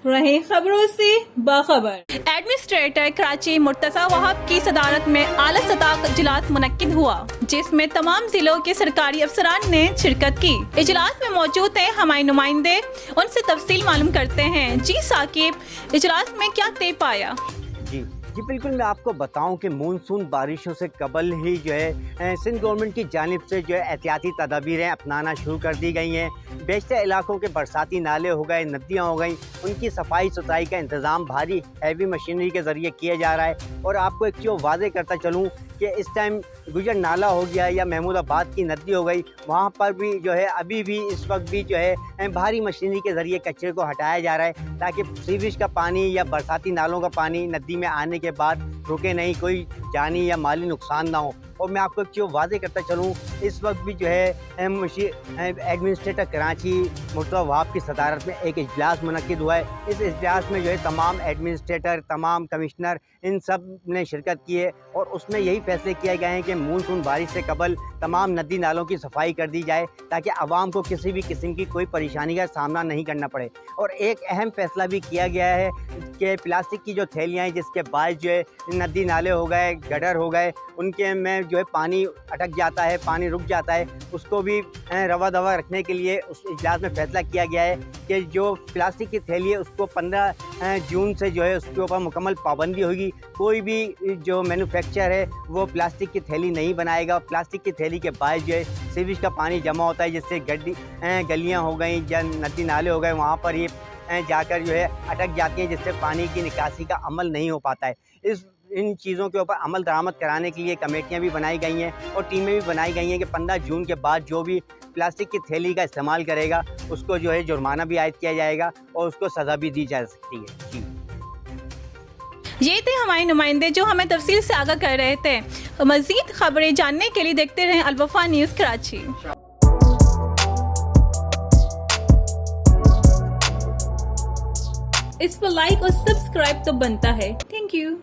रहे खबरों से बाखबर। एडमिनिस्ट्रेटर कराची मुर्तज़ा वहाब की सदारत में आला सतह इजलास मुनक्किद हुआ, जिसमें तमाम जिलों के सरकारी अफसरान ने शिरकत की। इजलास में मौजूद हैं हमारे नुमाइंदे, उनसे तफसील मालूम करते हैं। जी साकिब, इजलास में क्या तय पाया? जी बिल्कुल, मैं आपको बताऊं कि मानसून बारिशों से कबल ही जो है सिंध गवर्नमेंट की जानिब से जो है एहतियाती तदाबीरें अपनाना शुरू कर दी गई हैं। बेशतर इलाकों के बरसाती नाले हो गए, नदियाँ हो गई, उनकी सफाई सुथराई का इंतज़ाम भारी हैवी मशीनरी के ज़रिए किया जा रहा है। और आपको एक चीज़ वाज़े करता चलूँ कि इस टाइम गुजर नाला हो गया या महमूदाबाद की नदी हो गई, वहाँ पर भी जो है अभी भी इस वक्त भी जो है भारी मशीनरी के ज़रिए कचरे को हटाया जा रहा है, ताकि सीवेज का पानी या बरसाती नालों का पानी नदी में आने के बाद रुके नहीं, कोई जानी या माली नुकसान ना हो। और मैं आपको एक चीज़ वाज़े करता चलूँ, इस वक्त भी जो है एडमिनिस्ट्रेटर कराची मुर्तज़ा वहाब की सदारत में एक इजलास मुनक्किद हुआ है। इस इजलास में जो है तमाम एडमिनिस्ट्रेटर, तमाम कमिश्नर, इन सब ने शिरकत की है और उसमें यही फैसले किए गए हैं कि मानसून बारिश से कबल तमाम नदी नालों की सफाई कर दी जाए, ताकि आवाम को किसी भी किस्म की कोई परेशानी का सामना नहीं करना पड़े। और एक अहम फैसला भी किया गया है कि प्लास्टिक की जो थैलियाँ हैं, जिसके बाद जो है नदी नाले हो गए, गटर हो गए, उनके में जो है पानी अटक जाता है, पानी रुक जाता है, उसको भी रवा दवा रखने के लिए उस इजलास में फैसला किया गया है कि जो प्लास्टिक की थैली है उसको 15 जून से जो है उसके ऊपर मुकम्मल पाबंदी होगी। कोई भी जो मैन्युफैक्चर है वो प्लास्टिक की थैली नहीं बनाएगा। प्लास्टिक की थैली के बाद जो है सीवेज का पानी जमा होता है, जिससे गलियाँ हो गई या नदी नाले हो गए, वहाँ पर ये जाकर जो है अटक जाती हैं, जिससे पानी की निकासी का अमल नहीं हो पाता है। इन चीज़ों के ऊपर अमल दरामद कराने के लिए कमेटियां भी बनाई गई हैं और टीमें भी बनाई गई हैं कि 15 जून के बाद जो भी प्लास्टिक की थैली का इस्तेमाल करेगा उसको जो है जुर्माना भी आयद किया जाएगा और उसको सज़ा भी दी जा सकती है। जी, ये थे हमारे नुमाइंदे जो हमें तफसील से आगाह कर रहे थे। मज़ीद खबरें जानने के लिए देखते रहें अल वफा न्यूज़ कराची। इस पर लाइक और सब्सक्राइब तो बनता है। Thank you.